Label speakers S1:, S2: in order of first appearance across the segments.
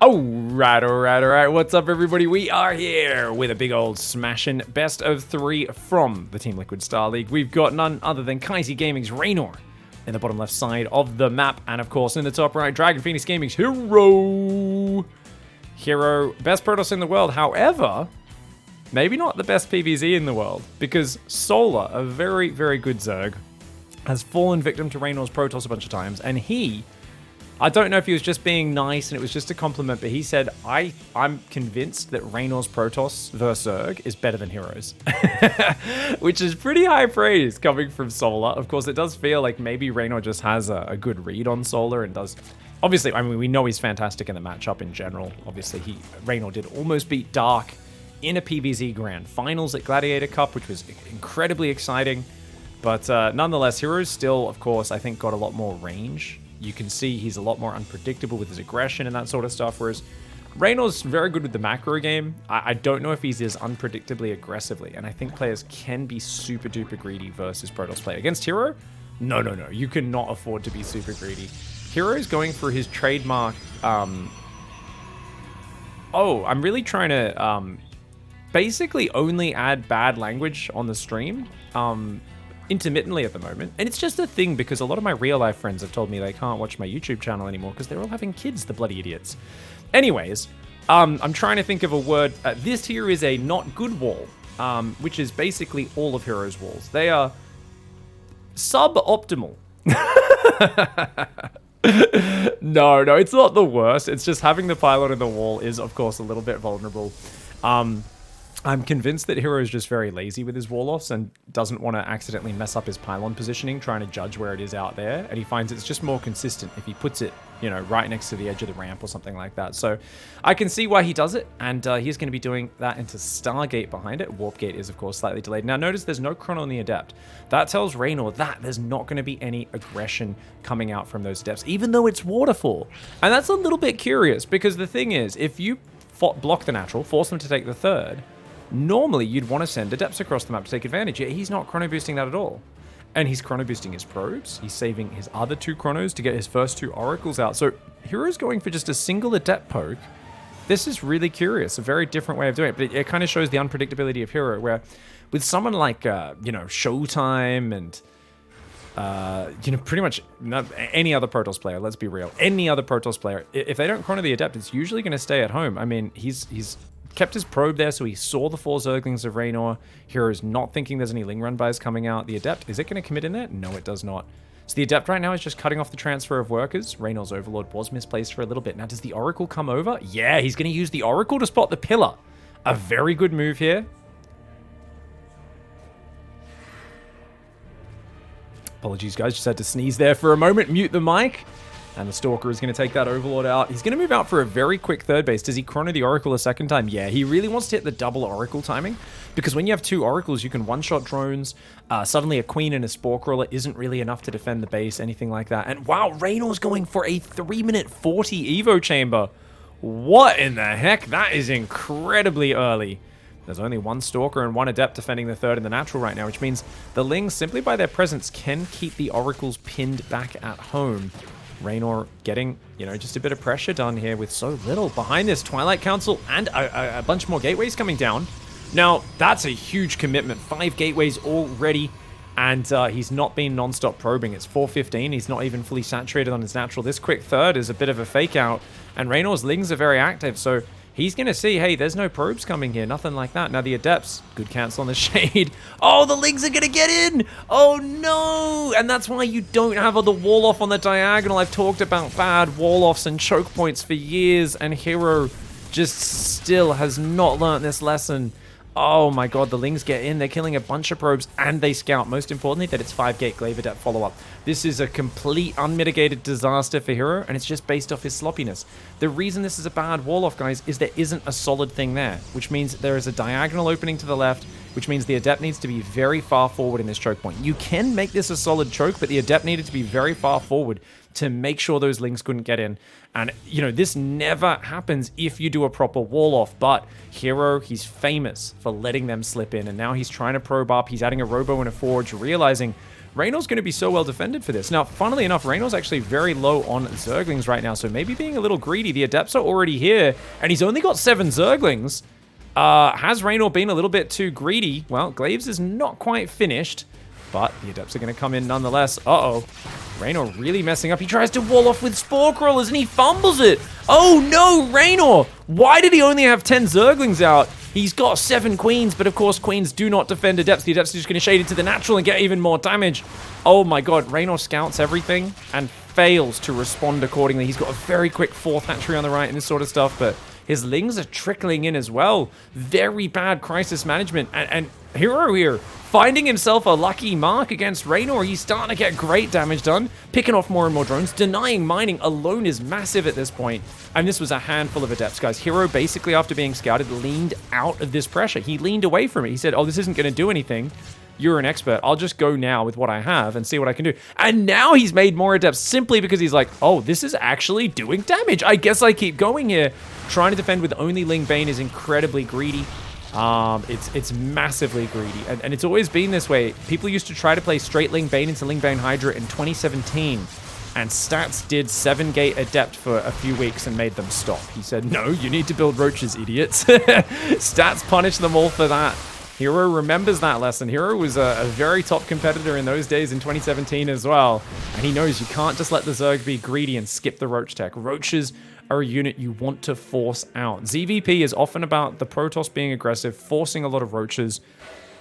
S1: Alright. What's up, everybody? We are here with a big old smashing best of 3 from the Team Liquid Star League. We've got none other than Kaisi Gaming's Reynor in the bottom left side of the map, and of course in the top right, Dragon Phoenix Gaming's herO. herO, best Protoss in the world. However, maybe not the best PvZ in the world, because Solar, a very, very good Zerg, has fallen victim to Reynor's Protoss a bunch of times, and I don't know if he was just being nice and it was just a compliment, but he said, I'm convinced that Reynor's Protoss versus Zerg is better than herO's. Which is pretty high praise coming from Solar. Of course, it does feel like maybe Reynor just has a good read on Solar and does... Obviously, I mean, we know he's fantastic in the matchup in general. Obviously, Reynor did almost beat Dark in a PvZ Grand Finals at Gladiator Cup, which was incredibly exciting. But nonetheless, herO's still, of course, I think got a lot more range. You can see he's a lot more unpredictable with his aggression and that sort of stuff, whereas Reynor's very good with the macro game. I don't know if he's as unpredictably aggressively, and I think players can be super duper greedy versus Protoss play. Against herO? No. You cannot afford to be super greedy. herO's going for his trademark... I'm really trying to basically only add bad language on the stream. Intermittently at the moment, and it's just a thing because a lot of my real life friends have told me they can't watch my YouTube channel anymore because they're all having kids, the bloody idiots. Anyways, I'm trying to think of a word. This here is a not good wall, which is basically all of herO's walls. They are suboptimal. No, it's not the worst. It's just having the pylon in the wall is, of course, a little bit vulnerable. I'm convinced that herO is just very lazy with his wall-offs and doesn't want to accidentally mess up his pylon positioning, trying to judge where it is out there, and he finds it's just more consistent if he puts it, you know, right next to the edge of the ramp or something like that. So I can see why he does it, and he's going to be doing that into Stargate behind it. Warp Gate is, of course, slightly delayed. Now, notice there's no chrono on the Adept. That tells Reynor that there's not going to be any aggression coming out from those Adepts, even though it's Waterfall. And that's a little bit curious, because the thing is, if you block the natural, force them to take the third, normally you'd want to send Adepts across the map to take advantage, yet he's not chrono boosting that at all. And he's chrono boosting his probes, he's saving his other 2 chronos to get his first 2 oracles out. So herO's going for just a single Adept poke. This is really curious, a very different way of doing it, but it kind of shows the unpredictability of herO, where with someone like, Showtime and, pretty much any other Protoss player, let's be real, any other Protoss player, if they don't chrono the Adept, it's usually going to stay at home. I mean, he's kept his probe there, so he saw the 4 Zerglings of Reynor. herO's not thinking there's any Ling run buys coming out. The Adept, is it going to commit in there? No, it does not. So the Adept right now is just cutting off the transfer of workers. Reynor's Overlord was misplaced for a little bit. Now, does the Oracle come over? Yeah, he's going to use the Oracle to spot the pillar. A very good move here. Apologies, guys. Just had to sneeze there for a moment. Mute the mic. And the Stalker is going to take that Overlord out. He's going to move out for a very quick third base. Does he chrono the Oracle a second time? Yeah, he really wants to hit the double Oracle timing, because when you have 2 Oracles, you can one-shot drones. Suddenly a Queen and a Spore Crawler isn't really enough to defend the base, anything like that. And wow, Reynor's going for a 3-minute 40 Evo chamber. What in the heck? That is incredibly early. There's only 1 Stalker and 1 Adept defending the third in the natural right now, which means the Lings, simply by their presence, can keep the Oracles pinned back at home. Reynor getting, just a bit of pressure done here with so little. Behind this, Twilight Council and a bunch more gateways coming down. Now, that's a huge commitment. 5 gateways already, and he's not been non-stop probing. It's 4:15. He's not even fully saturated on his natural. This quick third is a bit of a fake out, and Reynor's Lings are very active, so he's going to see, hey, there's no probes coming here. Nothing like that. Now, the Adepts, good cancel on the Shade. Oh, the Lings are going to get in. Oh, no. And that's why you don't have the wall-off on the diagonal. I've talked about bad wall-offs and choke points for years, and herO just still has not learnt this lesson. Oh my god, the Lings get in, they're killing a bunch of probes, and they scout. Most importantly, that it's 5-gate Glaive Adept follow-up. This is a complete unmitigated disaster for herO, and it's just based off his sloppiness. The reason this is a bad wall-off, guys, is there isn't a solid thing there, which means there is a diagonal opening to the left, which means the Adept needs to be very far forward in this choke point. You can make this a solid choke, but the Adept needed to be very far forward to make sure those Lings couldn't get in. And, this never happens if you do a proper wall-off, but herO, he's famous for letting them slip in, and now he's trying to probe up. He's adding a Robo and a Forge, realizing Reynor's going to be so well defended for this. Now, funnily enough, Reynor's actually very low on Zerglings right now, so maybe being a little greedy. The Adepts are already here, and he's only got 7 Zerglings. Has Reynor been a little bit too greedy? Well, Glaives is not quite finished, but the Adepts are going to come in nonetheless. Uh-oh. Reynor really messing up. He tries to wall off with Spore Crawlers, and he fumbles it. Oh, no, Reynor! Why did he only have 10 Zerglings out? He's got 7 Queens, but of course, Queens do not defend Adepts. The Adepts are just going to shade into the natural and get even more damage. Oh my god, Reynor scouts everything and fails to respond accordingly. He's got a very quick 4th hatchery on the right and this sort of stuff, but his Lings are trickling in as well. Very bad crisis management. And herO here, finding himself a lucky mark against Reynor. He's starting to get great damage done, picking off more and more drones. Denying mining alone is massive at this point. And this was a handful of Adepts, guys. herO basically, after being scouted, leaned out of this pressure. He leaned away from it. He said, oh, this isn't going to do anything. You're an expert. I'll just go now with what I have and see what I can do. And now he's made more Adepts simply because he's like, oh, this is actually doing damage. I guess I keep going here. Trying to defend with only Ling Bane is incredibly greedy. It's massively greedy. And it's always been this way. People used to try to play straight Ling Bane into Ling Bane Hydra in 2017. And Stats did 7-gate Adept for a few weeks and made them stop. He said, no, you need to build roaches, idiots. Stats punished them all for that. herO remembers that lesson. herO was a very top competitor in those days in 2017 as well. And he knows you can't just let the Zerg be greedy and skip the Roach tech. Roaches are a unit you want to force out. ZvP is often about the Protoss being aggressive, forcing a lot of Roaches,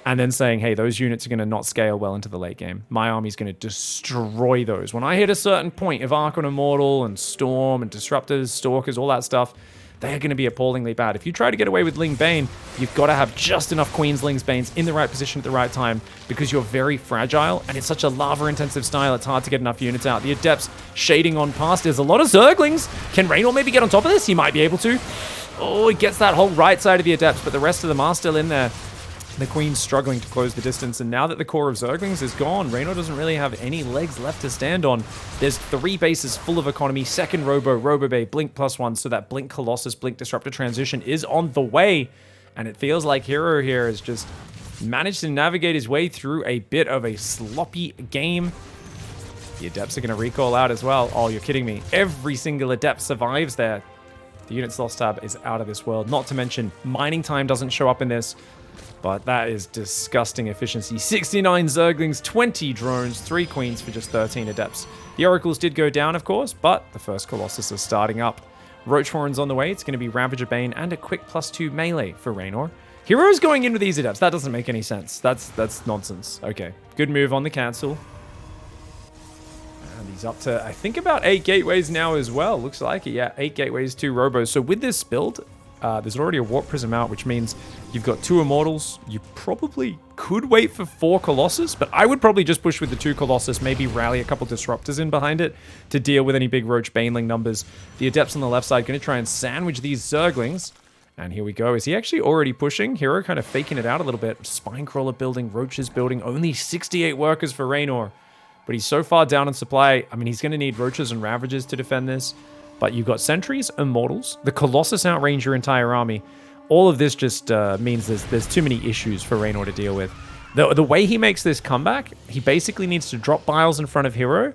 S1: and then saying, hey, those units are going to not scale well into the late game. My army's going to destroy those. When I hit a certain point of Archon Immortal and Storm and Disruptors, Stalkers, all that stuff, they're going to be appallingly bad. If you try to get away with Ling Bane, you've got to have just enough Queens, Lings, Banes in the right position at the right time because you're very fragile, and it's such a lava-intensive style, it's hard to get enough units out. The Adepts shading on past. There's a lot of Zerglings. Can Reynor maybe get on top of this? He might be able to. Oh, he gets that whole right side of the Adepts, but the rest of them are still in there. The Queen's struggling to close the distance, and now that the core of Zerglings is gone, Reynor doesn't really have any legs left to stand on. There's 3 bases full of economy, second Robo Bay, Blink +1, so that Blink Colossus, Blink Disruptor transition is on the way, and it feels like herO here has just managed to navigate his way through a bit of a sloppy game. The Adepts are going to recall out as well. Oh, you're kidding me. Every single Adept survives there. The units lost tab is out of this world, not to mention mining time doesn't show up in this. But that is disgusting efficiency. 69 Zerglings, 20 drones, 3 Queens for just 13 Adepts. The Oracles did go down, of course, but the first Colossus is starting up. Roach Horn's on the way. It's going to be Ravager Bane and a quick +2 melee for Reynor. herO's going in with these Adepts. That doesn't make any sense. That's nonsense. Okay, good move on the cancel. And he's up to, I think, about 8 gateways now as well. Looks like it, yeah. 8 gateways, 2 Robos. So with this build, there's already a Warp Prism out, which means you've got 2 Immortals. You probably could wait for 4 Colossus, but I would probably just push with the 2 Colossus, maybe rally a couple Disruptors in behind it to deal with any big Roach Baneling numbers. The Adepts on the left side going to try and sandwich these Zerglings. And here we go. Is he actually already pushing? herO kind of faking it out a little bit. Spinecrawler building, Roaches building. Only 68 workers for Reynor. But he's so far down in supply. I mean, he's going to need Roaches and Ravagers to defend this. But you've got Sentries, Immortals, the Colossus outrange your entire army. All of this just means there's too many issues for Reynor to deal with. The way he makes this comeback, he basically needs to drop Biles in front of herO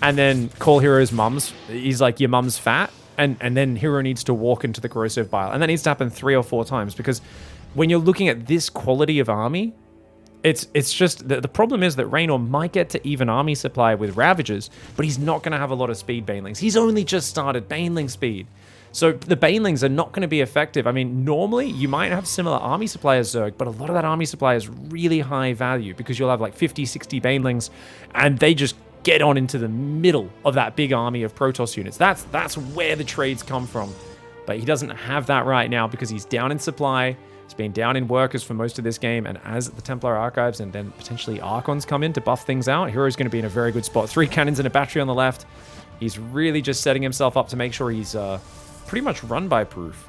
S1: and then call herO's mums. He's like, your mum's fat. And then herO needs to walk into the corrosive bile. And that needs to happen 3 or 4 times because when you're looking at this quality of army, it's just, the problem is that Reynor might get to even army supply with Ravagers, but he's not going to have a lot of speed Banelings. He's only just started Baneling speed. So the Banelings are not going to be effective. I mean, normally you might have similar army supply as Zerg, but a lot of that army supply is really high value because you'll have like 50, 60 Banelings, and they just get on into the middle of that big army of Protoss units. That's where the trades come from. But he doesn't have that right now because he's down in supply. He's been down in workers for most of this game, and as the Templar Archives and then potentially Archons come in to buff things out, herO's going to be in a very good spot. 3 cannons and a battery on the left. He's really just setting himself up to make sure he's pretty much run-by proof.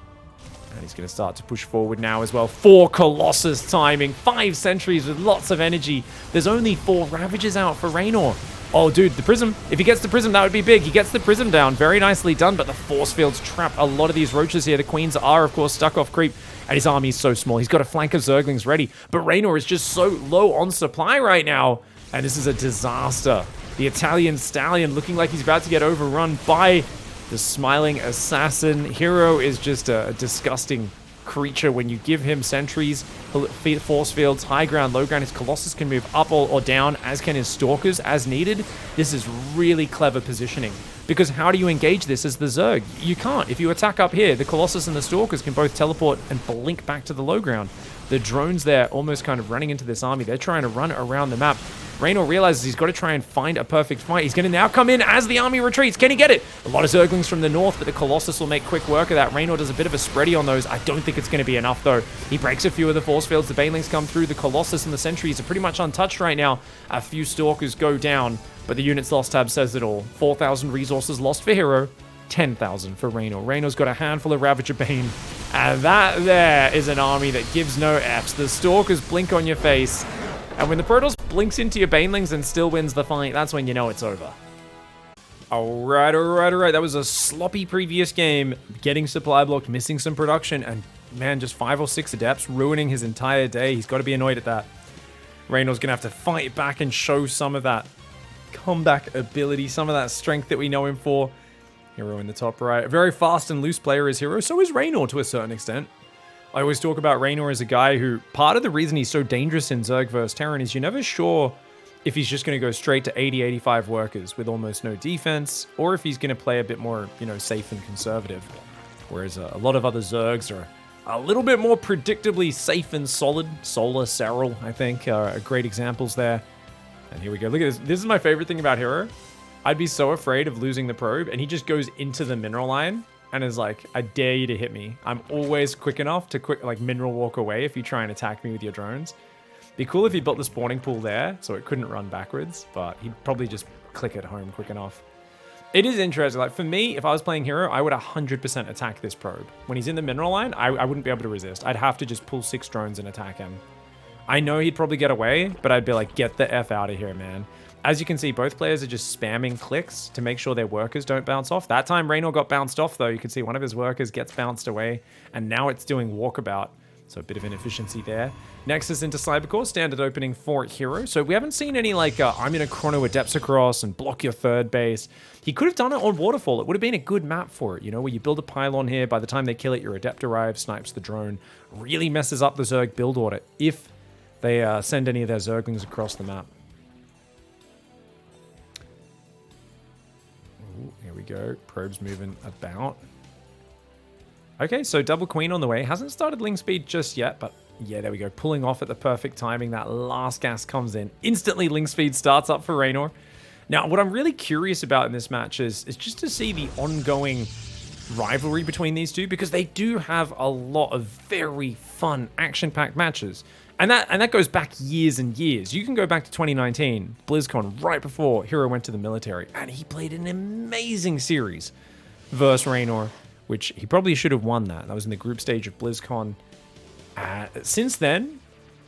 S1: And he's going to start to push forward now as well. 4 Colossus timing, 5 Sentries with lots of energy. There's only 4 Ravagers out for Reynor. Oh, dude, the Prism. If he gets the Prism, that would be big. He gets the Prism down. Very nicely done, but the Force Field's trapped a lot of these Roaches here. The Queens are, of course, stuck off creep, and his army is so small. He's got a flank of Zerglings ready, but Reynor is just so low on supply right now. And this is a disaster. The Italian Stallion looking like he's about to get overrun by the smiling assassin. herO is just a disgusting creature. When you give him sentries, force fields, high ground, low ground, his Colossus can move up or down, as can his Stalkers as needed. This is really clever positioning. Because how do you engage this as the Zerg? You can't. If you attack up here, the Colossus and the Stalkers can both teleport and blink back to the low ground. The drones there almost kind of running into this army. They're trying to run around the map. Reynor realizes he's got to try and find a perfect fight. He's going to now come in as the army retreats. Can he get it? A lot of Zerglings from the north, but the Colossus will make quick work of that. Reynor does a bit of a spready on those. I don't think it's going to be enough, though. He breaks a few of the force fields. The banelings come through. The Colossus and the sentries are pretty much untouched right now. A few Stalkers go down, but the units lost tab says it all. 4,000 resources lost for herO. 10,000 for Reynor. Reynor's got a handful of Ravager Bane. And that there is an army that gives no Fs. The Stalkers blink on your face. And when the Protoss blinks into your Banelings and still wins the fight, that's when you know it's over. Alright. That was a sloppy previous game. Getting supply blocked, missing some production, and man, just 5 or 6 Adepts ruining his entire day. He's got to be annoyed at that. Reynor's going to have to fight back and show some of that comeback ability, some of that strength that we know him for. herO in the top right. A very fast and loose player is herO. So is Reynor to a certain extent. I always talk about Reynor as a guy who, part of the reason he's so dangerous in Zerg vs Terran is you're never sure if he's just going to go straight to 80, 85 workers with almost no defense, or if he's going to play a bit more, you know, safe and conservative. Whereas a lot of other Zergs are a little bit more predictably safe and solid. Solar, Serral, I think, are great examples there. And here we go. Look at this. This is my favorite thing about herO. I'd be so afraid of losing the probe, and he just goes into the mineral line and is like, I dare you to hit me. I'm always quick enough to mineral walk away if you try and attack me with your drones. Be cool if he built the spawning pool there so it couldn't run backwards, but he'd probably just click it home quick enough. It is interesting. Like, for me, if I was playing herO, I would 100% attack this probe. When he's in the mineral line, I wouldn't be able to resist. I'd have to just pull 6 drones and attack him. I know he'd probably get away, but I'd be like, get the F out of here, man. As you can see, both players are just spamming clicks to make sure their workers don't bounce off. That time, Reynor got bounced off, though. You can see one of his workers gets bounced away, and now it's doing walkabout. So a bit of inefficiency there. Nexus into Cybercore, standard opening for herO. So we haven't seen any, like, I'm going to chrono Adepts across and block your third base. He could have done it on Waterfall. It would have been a good map for it, you know, where you build a pylon here. By the time they kill it, your Adept arrives, snipes the drone. Really messes up the Zerg build order if they send any of their Zerglings across the map. Ooh, here we go. Probe's moving about. Okay, so double queen on the way. Hasn't started Ling speed just yet, but yeah, there we go. Pulling off at the perfect timing. That last gas comes in. Instantly, Ling speed starts up for Reynor. Now, what I'm really curious about in this match is just to see the ongoing rivalry between these two, because they do have a lot of very fun, action-packed matches. And that goes back years and years. You can go back to 2019, BlizzCon, right before herO went to the military, and he played an amazing series versus Reynor, which he probably should have won that. That was in the group stage of BlizzCon. Since then,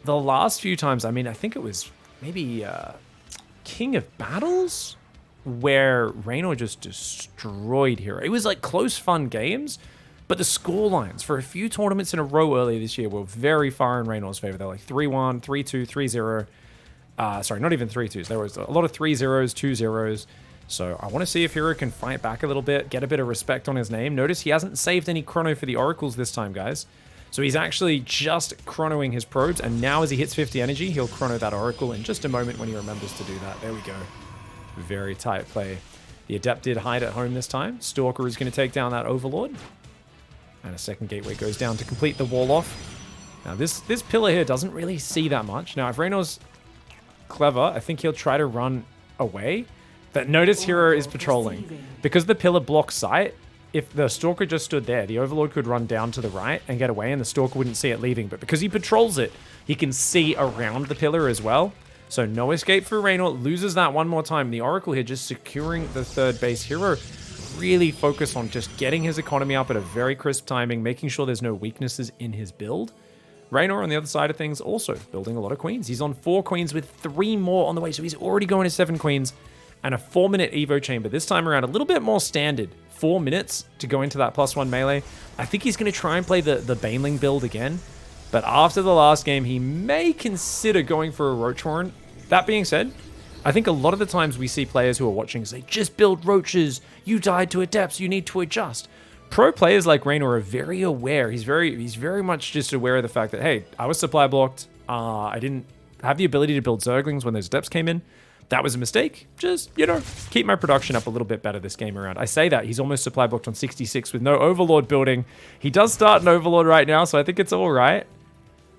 S1: the last few times, I mean, I think it was maybe King of Battles, where Reynor just destroyed herO. It was like close, fun games, but the score lines for a few tournaments in a row earlier this year were very far in Reynor's favor. They're like 3-1, 3-2, 3-0. Sorry, not even 3-2s. There was a lot of 3-0s, 2-0s. So I want to see if herO can fight back a little bit, get a bit of respect on his name. Notice he hasn't saved any chrono for the oracles this time, guys. So he's actually just chronoing his probes, and now as he hits 50 energy, he'll chrono that oracle in just a moment when he remembers to do that. There we go. Very tight play. The Adept did hide at home this time. Stalker is going to take down that Overlord. And a second gateway goes down to complete the wall off. Now this pillar here doesn't really see that much. Now if Reynor's clever, I think he'll try to run away. But notice herO is patrolling. Because the pillar blocks sight, if the Stalker just stood there, the Overlord could run down to the right and get away, and the Stalker wouldn't see it leaving. But because he patrols it, he can see around the pillar as well. So no escape for Reynor. Loses that one more time. The Oracle here just securing the third base. herO really focused on just getting his economy up at a very crisp timing, making sure there's no weaknesses in his build. Reynor, on the other side of things, also building a lot of queens. He's on 4 queens with 3 more on the way, so he's already going to 7 queens and a 4-minute Evo chamber. This time around, a little bit more standard. 4 minutes to go into that +1 melee. I think he's going to try and play the Baneling build again, but after the last game, he may consider going for a Roach Horn. That being said, I think a lot of the times we see players who are watching say, just build roaches, you died to adepts, you need to adjust. Pro players like Reynor are very aware. He's very much just aware of the fact that, hey, I was supply blocked. I didn't have the ability to build Zerglings when those adepts came in. That was a mistake. Just, you know, keep my production up a little bit better this game around. I say that. He's almost supply blocked on 66 with no Overlord building. He does start an Overlord right now, so I think it's all right.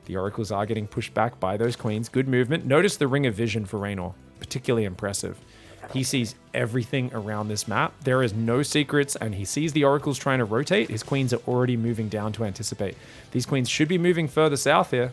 S1: The Oracles are getting pushed back by those Queens. Good movement. Notice the Ring of Vision for Reynor. Particularly impressive. He sees everything around this map. There is no secrets, and he sees the Oracles trying to rotate. His Queens are already moving down to anticipate. These Queens should be moving further south here.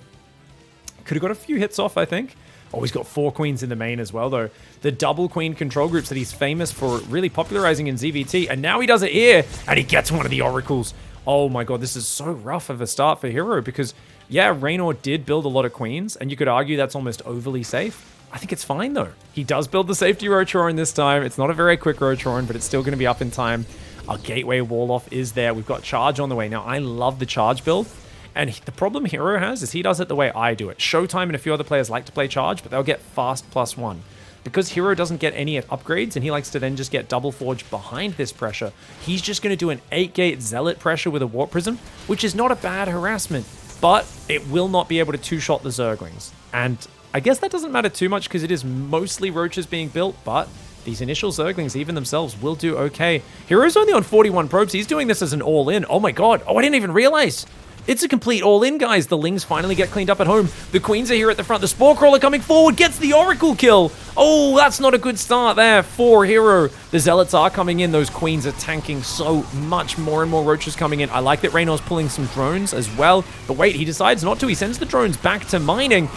S1: Could have got a few hits off, I think. Oh, he's got 4 Queens in the main as well, though. The double Queen control groups that he's famous for really popularizing in ZvT, and now he does it here, and he gets one of the Oracles. Oh my god, this is so rough of a start for herO, because, yeah, Reynor did build a lot of Queens, and you could argue that's almost overly safe. I think it's fine, though. He does build the safety Rotoran this time. It's not a very quick Rotoran, but it's still going to be up in time. Our gateway wall-off is there. We've got charge on the way. Now, I love the charge build. And the problem herO has is he does it the way I do it. Showtime and a few other players like to play charge, but they'll get fast +1. Because herO doesn't get any upgrades and he likes to then just get double forge behind this pressure, he's just going to do an 8-gate Zealot pressure with a Warp Prism, which is not a bad harassment, but it will not be able to two-shot the Zerglings. And I guess that doesn't matter too much because it is mostly roaches being built, but these initial Zerglings, even themselves, will do okay. herO's only on 41 probes. He's doing this as an all-in. Oh my god. Oh, I didn't even realize. It's a complete all-in, guys. The Lings finally get cleaned up at home. The Queens are here at the front. The Spore Crawler coming forward gets the Oracle kill. Oh, that's not a good start there for herO. The Zealots are coming in. Those Queens are tanking so much. More and more Roaches coming in. I like that Reynor's pulling some drones as well. But wait, he decides not to. He sends the drones back to mining.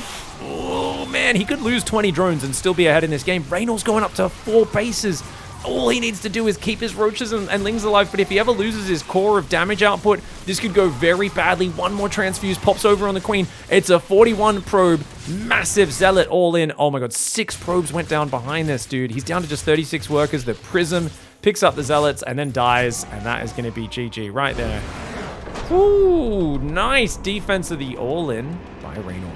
S1: Oh, man, he could lose 20 drones and still be ahead in this game. Reynor's going up to 4 bases. All he needs to do is keep his Roaches and Lings alive, but if he ever loses his core of damage output, this could go very badly. One more transfuse pops over on the Queen. It's a 41 probe, massive Zealot all in. Oh my god, 6 probes went down behind this dude. He's down to just 36 workers. The Prism picks up the Zealots and then dies, and that is going to be GG right there. Ooh, nice defense of the all-in by Reynor.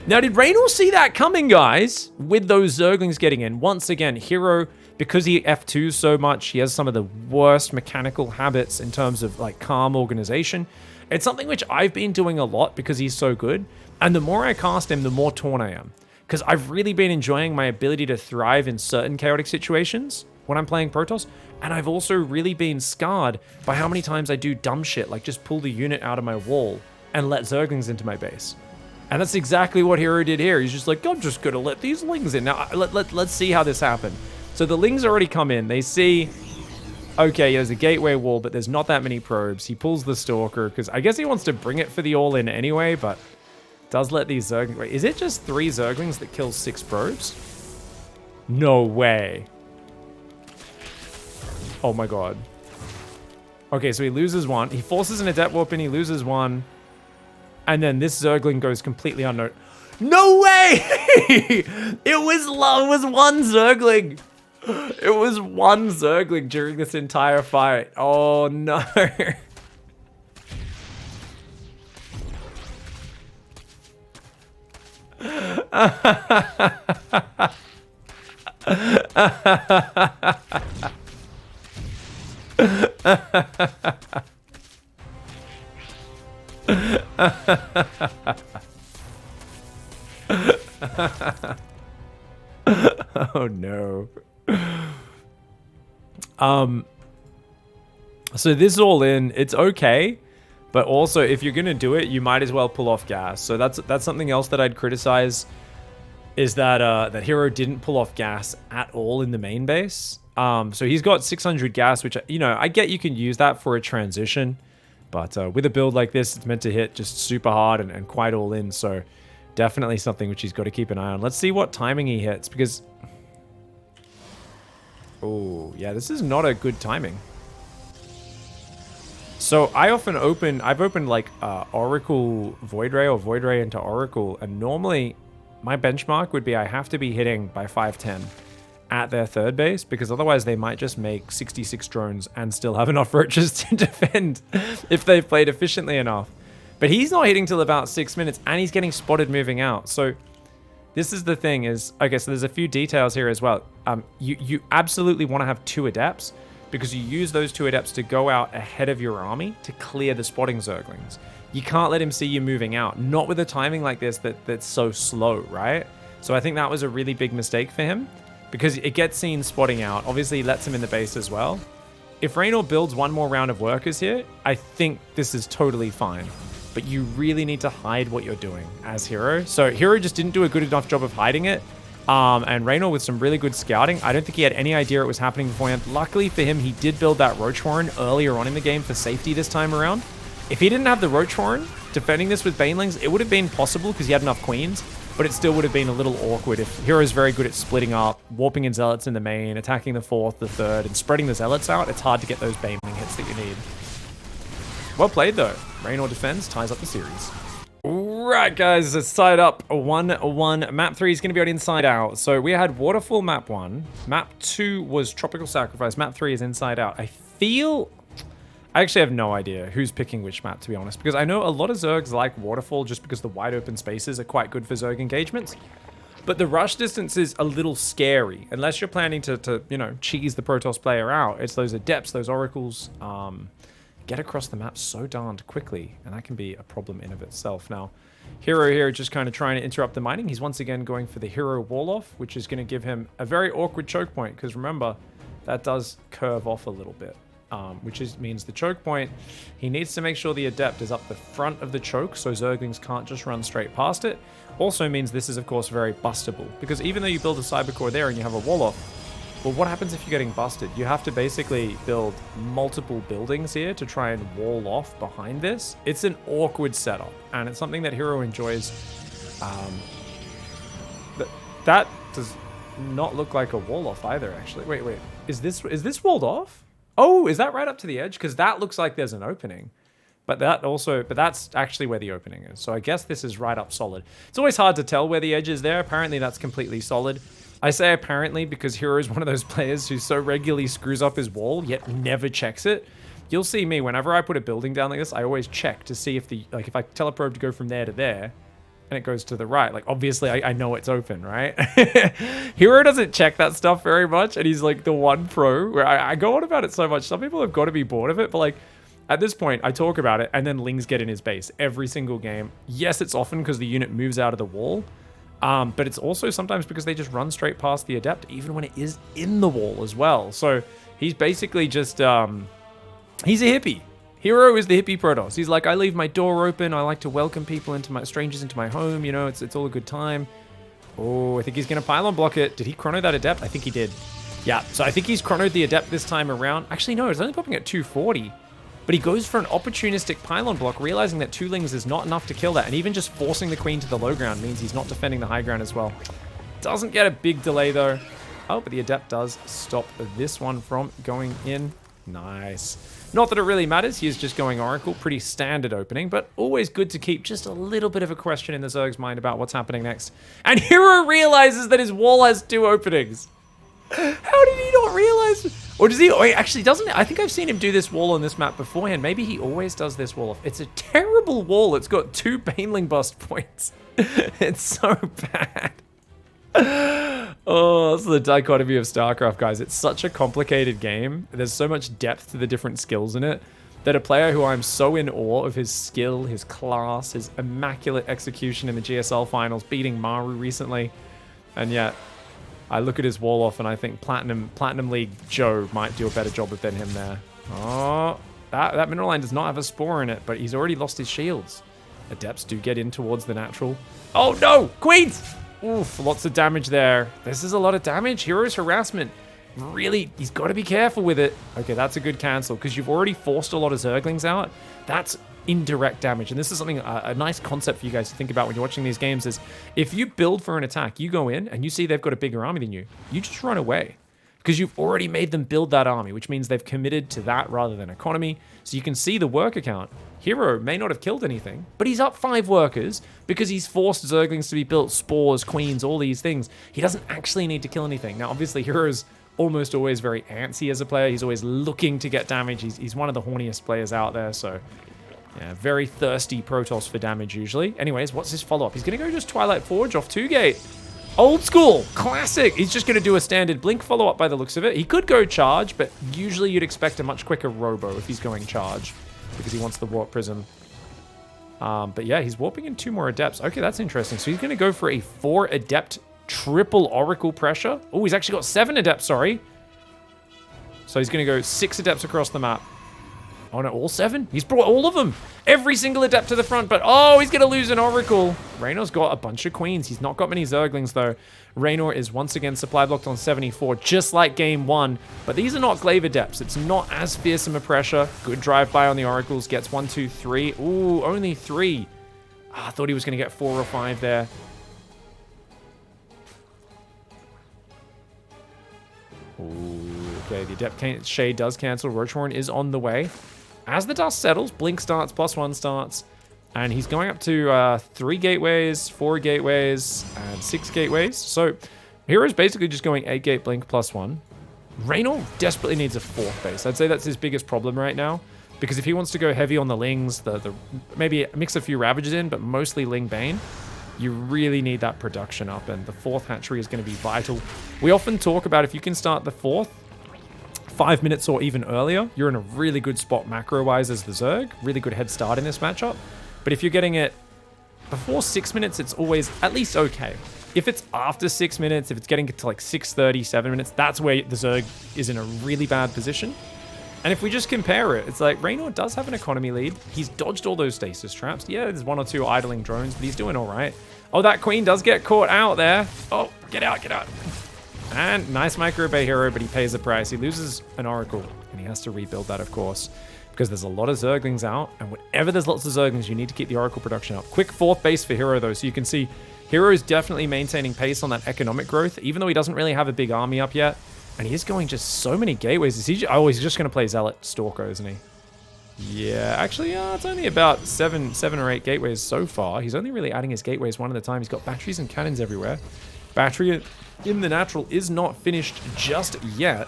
S1: Now, did Reynor see that coming, guys? With those Zerglings getting in. Once again, herO, because he F2s so much, he has some of the worst mechanical habits in terms of like calm organization. It's something which I've been doing a lot because he's so good. And the more I cast him, the more torn I am. Because I've really been enjoying my ability to thrive in certain chaotic situations when I'm playing Protoss. And I've also really been scarred by how many times I do dumb shit, like just pull the unit out of my wall and let Zerglings into my base. And that's exactly what herO did here. He's just like, I'm just going to let these Lings in. Now, let's see how this happened. So the Lings already come in. They see, okay, there's a gateway wall, but there's not that many probes. He pulls the Stalker, because I guess he wants to bring it for the all-in anyway, but does let these Zerglings... Wait, is it just 3 Zerglings that kill 6 probes? No way. Oh my god. Okay, so he loses 1. He forces an Adept Warp in, he loses 1. And then this Zergling goes completely unknown. No way! It was 1 Zergling. It was 1 Zergling during this entire fight. Oh no. Oh no. So this all in, it's okay, but also if you're gonna do it, you might as well pull off gas. So that's something else that I'd criticize, is that that herO didn't pull off gas at all in the main base. So he's got 600 gas, which, you know, I get you can use that for a transition, but with a build like this, it's meant to hit just super hard and quite all in. So definitely something which he's got to keep an eye on. Let's see what timing he hits, because... Oh, yeah, this is not a good timing. So I've opened like Oracle Void Ray or Void Ray into Oracle, and normally my benchmark would be I have to be hitting by 510 at their third base, because otherwise they might just make 66 drones and still have enough roaches to defend if they've played efficiently enough. But he's not hitting till about 6 minutes, and he's getting spotted moving out. So This is the thing is, okay, so there's a few details here as well. You absolutely want to have 2 adepts because you use those 2 adepts to go out ahead of your army to clear the spotting zerglings. You can't let him see you moving out, not with a timing like this that's so slow, right? So I think that was a really big mistake for him because it gets seen spotting out. Obviously, he lets him in the base as well. If Reynor builds 1 more round of workers here, I think this is totally fine. But you really need to hide what you're doing as herO. So herO just didn't do a good enough job of hiding it. And Reynor with some really good scouting. I don't think he had any idea it was happening beforehand. Luckily for him, he did build that Roach Warren earlier on in the game for safety this time around. If he didn't have the Roach Warren, defending this with banelings, it would have been possible because he had enough queens. But it still would have been a little awkward if herO's very good at splitting up, warping in Zealots in the main, attacking the 4th, the 3rd, and spreading the Zealots out. It's hard to get those baneling hits that you need. Well played, though. Reynor defends, ties up the series. Right, guys, it's tied up 1-1. Map 3 is going to be on Inside Out. So we had Waterfall Map 1. Map 2 was Tropical Sacrifice. Map 3 is Inside Out. I actually have no idea who's picking which map, to be honest, because I know a lot of Zergs like Waterfall just because the wide open spaces are quite good for Zerg engagements. But the rush distance is a little scary, unless you're planning to you know, cheese the Protoss player out. It's those Adepts, those Oracles, get across the map so darned quickly, and that can be a problem in of itself. Now, herO here just kind of trying to interrupt the mining. He's once again going for the herO wall-off, which is going to give him a very awkward choke point, because remember, that does curve off a little bit, which means the choke point, he needs to make sure the Adept is up the front of the choke, so Zerglings can't just run straight past it. Also means this is, of course, very bustable, because even though you build a Cybercore there and you have a wall-off, well, what happens if you're getting busted? You have to basically build multiple buildings here to try and wall off behind this. It's an awkward setup, and it's something that herO enjoys. That does not look like a wall off either, actually. Wait. Is this walled off? Oh, is that right up to the edge? Because that looks like there's an opening. But that's actually where the opening is. So I guess this is right up solid. It's always hard to tell where the edge is there. Apparently that's completely solid. I say apparently because herO is one of those players who so regularly screws up his wall, yet never checks it. You'll see me, whenever I put a building down like this, I always check to see if if I tell a probe to go from there to there, and it goes to the right. Like, obviously, I know it's open, right? herO doesn't check that stuff very much, and he's like the one pro where I go on about it so much. Some people have got to be bored of it, but like, at this point, I talk about it, and then Lings get in his base every single game. Yes, it's often because the unit moves out of the wall, but it's also sometimes because they just run straight past the Adept, even when it is in the wall as well. So he's basically just, he's a hippie. herO is the hippie Protoss. He's like, I leave my door open. I like to welcome people strangers into my home. You know, it's all a good time. Oh, I think he's going to pylon block it. Did he chrono that Adept? I think he did. Yeah, so I think he's chronoed the Adept this time around. Actually, no, it's only popping at 240. But he goes for an opportunistic pylon block, realizing that 2 Lings is not enough to kill that. And even just forcing the Queen to the low ground means he's not defending the high ground as well. Doesn't get a big delay, though. Oh, but the Adept does stop this one from going in. Nice. Not that it really matters. He is just going Oracle. Pretty standard opening, but always good to keep just a little bit of a question in the Zerg's mind about what's happening next. And herO realizes that his wall has 2 openings. How did he not realize? Or does he? Oh, he actually doesn't. I think I've seen him do this wall on this map beforehand. Maybe he always does this wall off. It's a terrible wall. It's got 2 baneling bust points. It's so bad. Oh, that's the dichotomy of StarCraft, guys. It's such a complicated game. There's so much depth to the different skills in it that a player who I'm so in awe of his skill, his class, his immaculate execution in the GSL finals, beating Maru recently, and yet I look at his wall off and I think Platinum League Joe might do a better job than him there. Oh, that mineral line does not have a spore in it, but he's already lost his shields. Adepts do get in towards the natural. Oh no, Queens! Oof, lots of damage there. This is a lot of damage. herO's harassment. Really, he's got to be careful with it. Okay, that's a good cancel because you've already forced a lot of Zerglings out. That's indirect damage. And this is something, a nice concept for you guys to think about when you're watching these games is if you build for an attack, you go in and you see they've got a bigger army than you just run away because you've already made them build that army, which means they've committed to that rather than economy. So you can see the worker count. herO may not have killed anything, but he's up 5 workers because he's forced Zerglings to be built, spores, queens, all these things. He doesn't actually need to kill anything. Now, obviously, herO's almost always very antsy as a player. He's always looking to get damage. He's one of the horniest players out there, so yeah, very thirsty Protoss for damage usually. Anyways, what's his follow-up? He's going to go just Twilight Forge off 2 gate. Old school, classic. He's just going to do a standard blink follow-up by the looks of it. He could go charge, but usually you'd expect a much quicker robo if he's going charge because he wants the warp prism. But yeah, he's warping in 2 more adepts. Okay, that's interesting. So he's going to go for a 4 adept triple oracle pressure. Oh, he's actually got 7 adepts, sorry. So he's going to go 6 adepts across the map. Oh no, all 7? He's brought all of them. Every single adept to the front, but oh, he's going to lose an oracle. Raynor's got a bunch of queens. He's not got many zerglings though. Raynor is once again supply blocked on 74, just like game 1. But these are not glaive adepts. It's not as fearsome a pressure. Good drive-by on the oracles. Gets 1, 2, 3. Ooh, only 3. I thought he was going to get 4 or 5 there. Ooh, okay, the adept shade does cancel. Roachhorn is on the way. As the dust settles, Blink starts, +1 starts, and he's going up to 3 gateways, 4 gateways, and 6 gateways. So hero's basically just going 8 gate Blink +1. Reynor desperately needs a 4th base. I'd say that's his biggest problem right now, because if he wants to go heavy on the Lings, maybe mix a few Ravages in, but mostly Ling Bane, you really need that production up, and the 4th hatchery is going to be vital. We often talk about if you can start the 4th 5 minutes or even earlier, you're in a really good spot macro-wise as the Zerg. Really good head start in this matchup. But if you're getting it before 6 minutes, it's always at least okay. If it's after 6 minutes, if it's getting to like 6:30, 7 minutes, that's where the Zerg is in a really bad position. And if we just compare it, it's like Reynor does have an economy lead. He's dodged all those stasis traps. Yeah, there's 1 or 2 idling drones, but he's doing all right. Oh, that queen does get caught out there. Oh, get out, get out. And nice micro bay hero, but he pays the price. He loses an oracle, and he has to rebuild that, of course, because there's a lot of zerglings out, and whenever there's lots of zerglings, you need to keep the oracle production up. Quick 4th base for hero, though, so you can see hero is definitely maintaining pace on that economic growth, even though he doesn't really have a big army up yet, and he is going just so many gateways. Is he? Oh, he's just going to play Zealot Stalker, isn't he? Yeah, actually, it's only about 7 or 8 gateways so far. He's only really adding his gateways one at a time. He's got batteries and cannons everywhere. Battery in the natural is not finished just yet.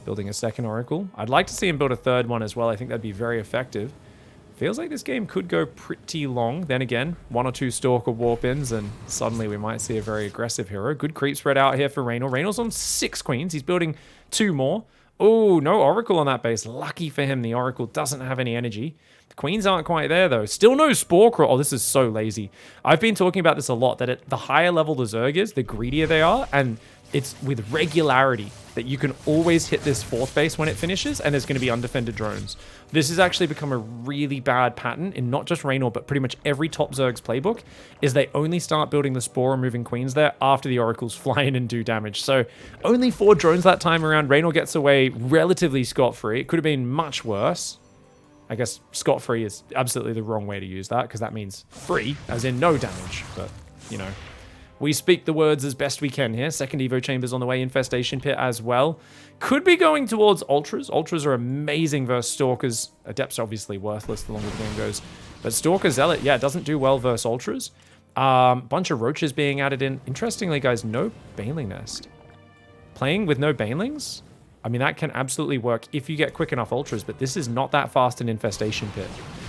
S1: Building a 2nd oracle. I'd like to see him build a 3rd one as well. I think that'd be very effective. Feels like this game could go pretty long. Then again, 1 or 2 Stalker warp-ins, and suddenly we might see a very aggressive hero. Good creep spread out here for Reynor. Reynor's on 6 queens. He's building 2 more. Oh, no oracle on that base. Lucky for him, the oracle doesn't have any energy. The queens aren't quite there, though. Still no spore crawl. Oh, this is so lazy. I've been talking about this a lot, that at the higher level the Zerg is, the greedier they are, and it's with regularity that you can always hit this 4th base when it finishes, and there's going to be undefended drones. This has actually become a really bad pattern in not just Reynor, but pretty much every top Zerg's playbook, is they only start building the spore and moving queens there after the oracles fly in and do damage. So only 4 drones that time around. Reynor gets away relatively scot-free. It could have been much worse. I guess scot-free is absolutely the wrong way to use that, because that means free, as in no damage. But, you know, we speak the words as best we can here. 2nd Evo Chamber's on the way. Infestation Pit as well. Could be going towards Ultras. Ultras are amazing versus Stalkers. Adepts are obviously worthless the longer the game goes. But Stalker Zealot, yeah, doesn't do well versus Ultras. Bunch of Roaches being added in. Interestingly, guys, no Baneling Nest. Playing with no Banelings? I mean, that can absolutely work if you get quick enough Ultras, but this is not that fast an Infestation Pit.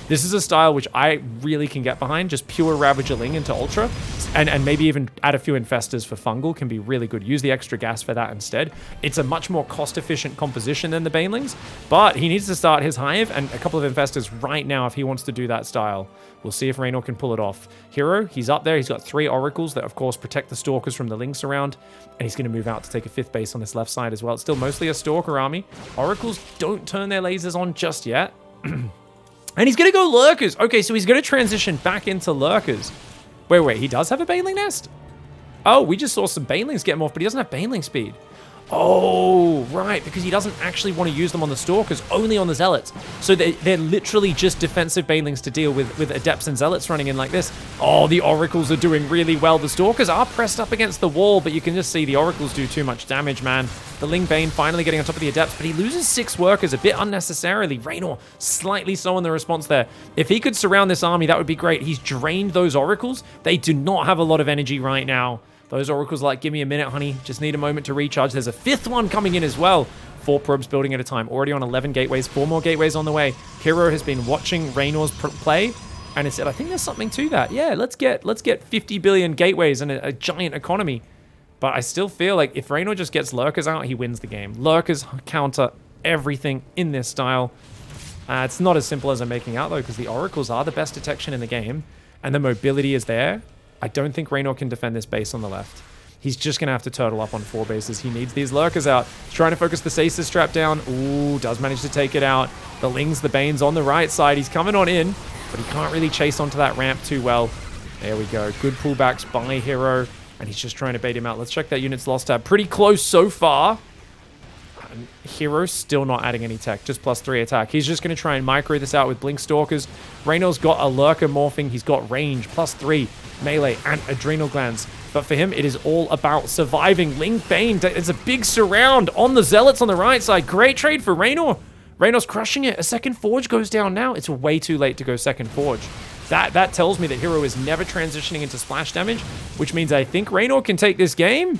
S1: This is a style which I really can get behind. Just pure Ravager Ling into Ultra, and maybe even add a few Infestors for Fungal can be really good. Use the extra gas for that instead. It's a much more cost-efficient composition than the Banelings, but he needs to start his Hive and a couple of Infestors right now if he wants to do that style. We'll see if Reynor can pull it off. Hero, he's up there. He's got 3 Oracles that, of course, protect the Stalkers from the Links around, and he's going to move out to take a 5th base on this left side as well. It's still mostly a Stalker army. Oracles don't turn their lasers on just yet. And he's going to go Lurkers. Okay, so he's going to transition back into Lurkers. Wait, he does have a Baneling Nest? Oh, we just saw some Banelings get him off, but he doesn't have Baneling speed. Oh, right, because he doesn't actually want to use them on the Stalkers, only on the Zealots. So they're literally just defensive Banelings to deal with Adepts and Zealots running in like this. Oh, the Oracles are doing really well. The Stalkers are pressed up against the wall, but you can just see the Oracles do too much damage, man. The Ling Bane finally getting on top of the Adepts, but he loses 6 workers a bit unnecessarily. Reynor slightly slow in the response there. If he could surround this army, that would be great. He's drained those Oracles. They do not have a lot of energy right now. Those Oracles are like, give me a minute, honey. Just need a moment to recharge. There's a 5th one coming in as well. 4 probes building at a time. Already on 11 gateways. 4 more gateways on the way. herO has been watching Reynor's play. And it said, I think there's something to that. Yeah, let's get 50 billion gateways and a giant economy. But I still feel like if Reynor just gets Lurkers out, he wins the game. Lurkers counter everything in this style. It's not as simple as I'm making out, though, because the Oracles are the best detection in the game, and the mobility is there. I don't think Reynor can defend this base on the left. He's just going to have to turtle up on 4 bases. He needs these Lurkers out. He's trying to focus the Stasis trap down. Ooh, does manage to take it out. The Lings, the Banes on the right side. He's coming on in, but he can't really chase onto that ramp too well. There we go. Good pullbacks by herO, and he's just trying to bait him out. Let's check that unit's lost tab. Pretty close so far. And herO's still not adding any tech, just +3 attack. He's just going to try and micro this out with Blink Stalkers. Reynor's got a Lurker morphing. He's got range, +3, melee, and adrenal glands. But for him, it is all about surviving. Ling Bane, it's a big surround on the Zealots on the right side. Great trade for Reynor. Reynor's crushing it. A second Forge goes down now. It's way too late to go second Forge. That tells me that herO is never transitioning into splash damage, which means I think Reynor can take this game.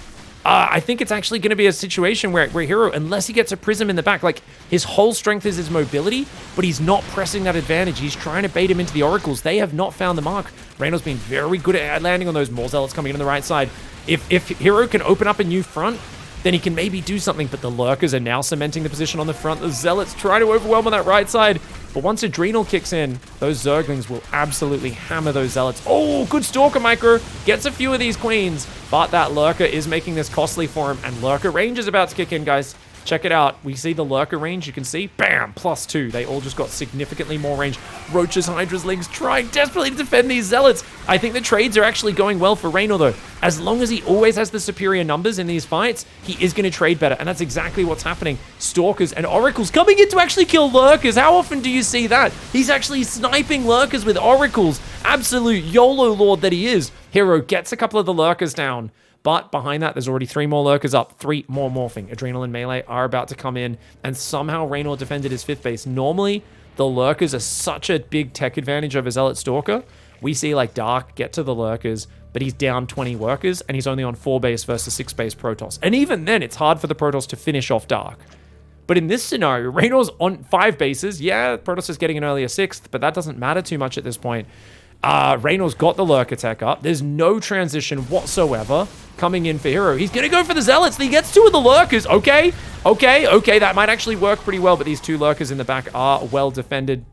S1: I think it's actually going to be a situation where herO, unless he gets a Prism in the back, like his whole strength is his mobility, but he's not pressing that advantage. He's trying to bait him into the Oracles. They have not found the mark. Reynor's been very good at landing on those more Zealots coming in on the right side. If herO can open up a new front, then he can maybe do something, but the Lurkers are now cementing the position on the front. The Zealots try to overwhelm on that right side, but once Adrenal kicks in, those Zerglings will absolutely hammer those Zealots. Oh, good Stalker micro. Gets a few of these Queens, but that Lurker is making this costly for him, and Lurker range is about to kick in, guys. Check it out. We see the Lurker range. You can see, bam, +2. They all just got significantly more range. Roaches, Hydras, Lings trying desperately to defend these Zealots. I think the trades are actually going well for Reynor, though. As long as he always has the superior numbers in these fights, he is going to trade better, and that's exactly what's happening. Stalkers and Oracles coming in to actually kill Lurkers. How often do you see that? He's actually sniping Lurkers with Oracles. Absolute YOLO lord that he is. herO gets a couple of the Lurkers down. But behind that, there's already 3 more Lurkers up, 3 more morphing. Adrenal and Melee are about to come in, and somehow Reynor defended his 5th base. Normally, the Lurkers are such a big tech advantage over Zealot Stalker. We see like Dark get to the Lurkers, but he's down 20 workers, and he's only on 4 base versus 6 base Protoss. And even then, it's hard for the Protoss to finish off Dark. But in this scenario, Reynor's on 5 bases. Yeah, Protoss is getting an earlier 6th, but that doesn't matter too much at this point. Reynor's got the Lurker tech up. There's no transition whatsoever coming in for herO. He's going to go for the Zealots. He gets 2 of the Lurkers. Okay. That might actually work pretty well, but these 2 Lurkers in the back are well defended.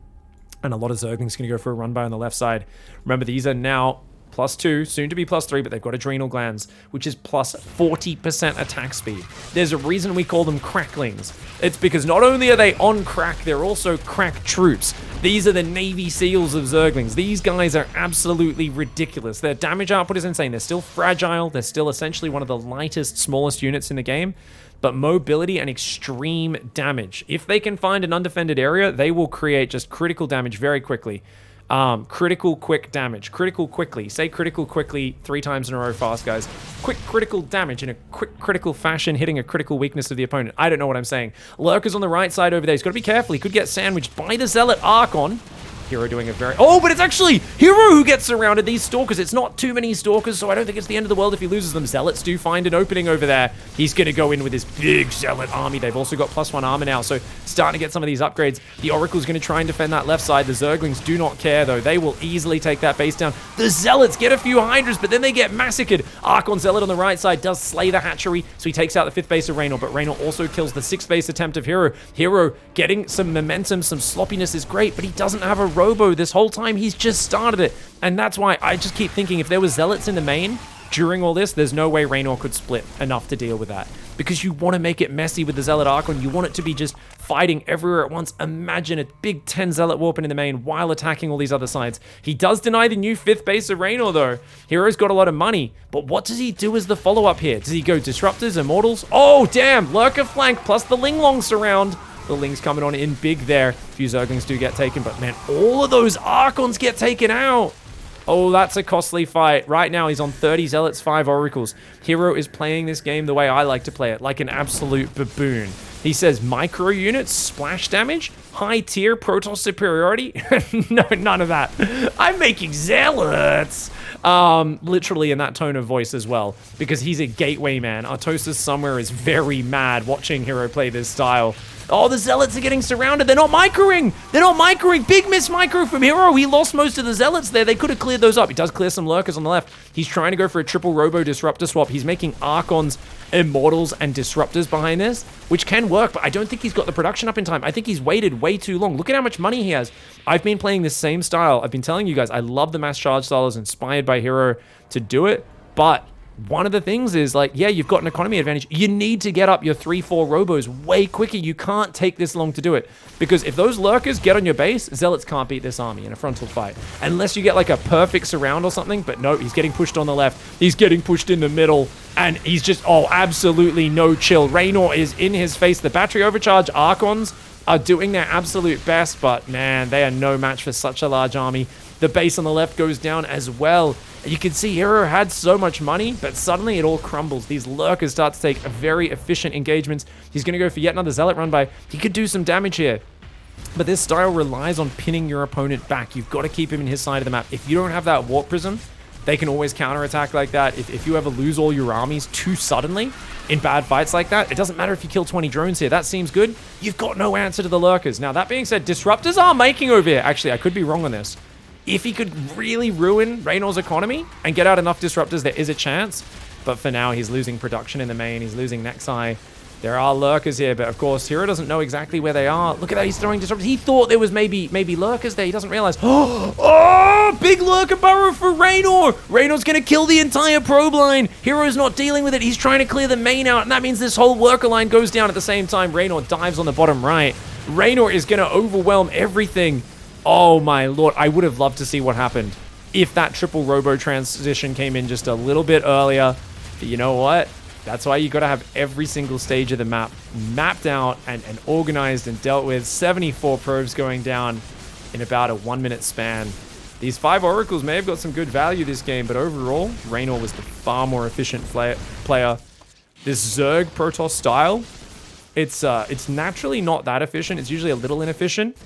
S1: And a lot of Zerglings going to go for a run by on the left side. Remember, these are now +2, soon to be +3, but they've got Adrenal Glands, which is +40% attack speed. There's a reason we call them cracklings. It's because not only are they on crack, they're also crack troops. These are the Navy SEALs of Zerglings. These guys are absolutely ridiculous. Their damage output is insane. They're still fragile. They're still essentially one of the lightest, smallest units in the game. But mobility and extreme damage. If they can find an undefended area, they will create just critical damage very quickly. Critical quick damage. Critical quickly. Say critical quickly 3 times in a row fast, guys. Quick critical damage in a quick critical fashion, hitting a critical weakness of the opponent. I don't know what I'm saying. Lurker's on the right side over there. He's got to be careful. He could get sandwiched by the Zealot Archon. herO doing a very... Oh, but it's actually herO who gets surrounded. These Stalkers, it's not too many Stalkers, so I don't think it's the end of the world if he loses them. Zealots do find an opening over there. He's going to go in with his big Zealot army. They've also got +1 armor now, so starting to get some of these upgrades. The Oracle's going to try and defend that left side. The Zerglings do not care, though. They will easily take that base down. The Zealots get a few Hydras, but then they get massacred. Archon Zealot on the right side does slay the hatchery, so he takes out the 5th base of Reynor, but Reynor also kills the 6th base attempt of herO. herO getting some momentum, some sloppiness is great, but he doesn't have a Robo this whole time. He's just started it, and that's why I just keep thinking if there were Zealots in the main during all this, there's no way Reynor could split enough to deal with that, because you want to make it messy with the Zealot Archon. You want it to be just fighting everywhere at once. Imagine a big 10 Zealot warping in the main while attacking all these other sides. He does deny the new 5th base of Reynor, though. herO's got a lot of money, but what does he do as the follow-up here? Does he go Disruptors, Immortals? Oh, damn! Lurker flank plus the Ling Long surround. The Ling's coming on in big there. A few Zerglings do get taken, but man, all of those Archons get taken out. Oh, that's a costly fight. Right now, he's on 30 Zealots, 5 Oracles. herO is playing this game the way I like to play it, like an absolute baboon. He says micro units, splash damage, high tier, Protoss superiority. No, none of that. I'm making Zealots. Literally in that tone of voice as well, because he's a gateway man. Artosis somewhere is very mad watching herO play this style. Oh, the Zealots are getting surrounded. They're not microing. They're not microing. Big miss micro from herO. He lost most of the Zealots there. They could have cleared those up. He does clear some Lurkers on the left. He's trying to go for a triple Robo Disruptor swap. He's making Archons, Immortals, and Disruptors behind this, which can work, but I don't think he's got the production up in time. I think he's waited way too long. Look at how much money he has. I've been playing this same style. I've been telling you guys, I love the mass charge style. I was inspired by herO to do it, but one of the things is, like, yeah, you've got an economy advantage. You need to get up your 3-4 robos way quicker. You can't take this long to do it. Because if those Lurkers get on your base, Zealots can't beat this army in a frontal fight. Unless you get, like, a perfect surround or something. But no, he's getting pushed on the left. He's getting pushed in the middle. And he's just, oh, absolutely no chill. Reynor is in his face. The battery overcharge Archons are doing their absolute best. But, man, they are no match for such a large army. The base on the left goes down as well. You can see herO had so much money, but suddenly it all crumbles. These Lurkers start to take very efficient engagements. He's going to go for yet another Zealot run by. He could do some damage here. But this style relies on pinning your opponent back. You've got to keep him in his side of the map. If you don't have that Warp Prism, they can always counterattack like that. If you ever lose all your armies too suddenly in bad fights like that, it doesn't matter if you kill 20 drones here. That seems good. You've got no answer to the Lurkers. Now, that being said, Disruptors are making over here. Actually, I could be wrong on this. If he could really ruin Reynor's economy and get out enough Disruptors, there is a chance. But for now, he's losing production in the main. He's losing Nexi. There are Lurkers here, but of course, herO doesn't know exactly where they are. Look at that, he's throwing Disruptors. He thought there was maybe Lurkers there. He doesn't realize. Oh, big Lurker burrow for Reynor. Reynor's going to kill the entire probe line. herO's not dealing with it. He's trying to clear the main out, and that means this whole Lurker line goes down at the same time. Reynor dives on the bottom right. Reynor is going to overwhelm everything. Oh my lord, I would have loved to see what happened if that triple Robo transition came in just a little bit earlier. But you know what? That's why you got to have every single stage of the map mapped out and organized and dealt with. 74 probes going down in about a 1 minute span. These 5 Oracles may have got some good value this game, but overall, Reynor was the far more efficient player. This Zerg Protoss style, it's naturally not that efficient. It's usually a little inefficient,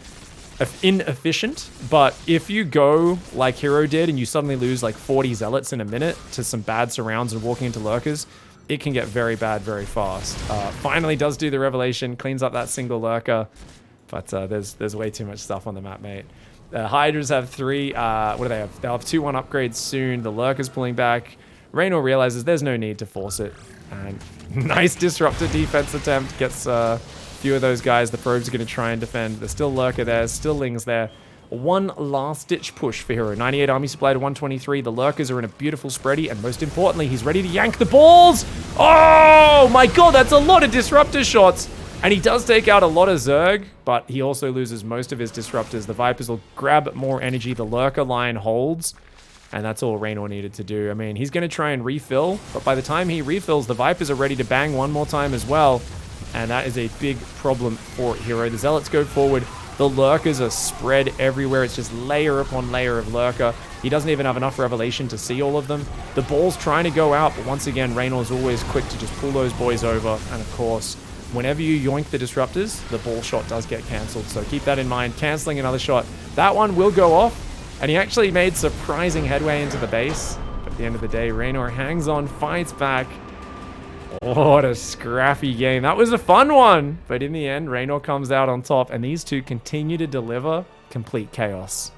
S1: but if you go like herO did and you suddenly lose like 40 Zealots in a minute to some bad surrounds and walking into Lurkers, it can get very bad very fast. Finally does do the revelation, cleans up that single Lurker, but there's way too much stuff on the map, mate. The Hydras have 3, what do they have? They'll have 2-1 upgrades soon. The Lurker's pulling back. Reynor realizes there's no need to force it, and nice Disruptor defense attempt, gets few of those guys. The probes are going to try and defend. There's still Lurker there, still Ling's there. One last ditch push for herO. 98 army supply to 123. The Lurkers are in a beautiful spready, and most importantly, he's ready to yank the balls. Oh my god, that's a lot of Disruptor shots. And he does take out a lot of Zerg, but he also loses most of his Disruptors. The Vipers will grab more energy. The Lurker line holds, and that's all Reynor needed to do. I mean, he's going to try and refill, but by the time he refills, the Vipers are ready to bang one more time as well. And that is a big problem for herO. The Zealots go forward. The Lurkers are spread everywhere. It's just layer upon layer of Lurker. He doesn't even have enough Revelation to see all of them. The ball's trying to go out, but once again, Reynor's always quick to just pull those boys over. And of course, whenever you yoink the Disruptors, the ball shot does get cancelled. So keep that in mind. Cancelling another shot. That one will go off. And he actually made surprising headway into the base. But at the end of the day, Reynor hangs on, fights back. What a scrappy game. That was a fun one. But in the end, Reynor comes out on top, and these two continue to deliver complete chaos.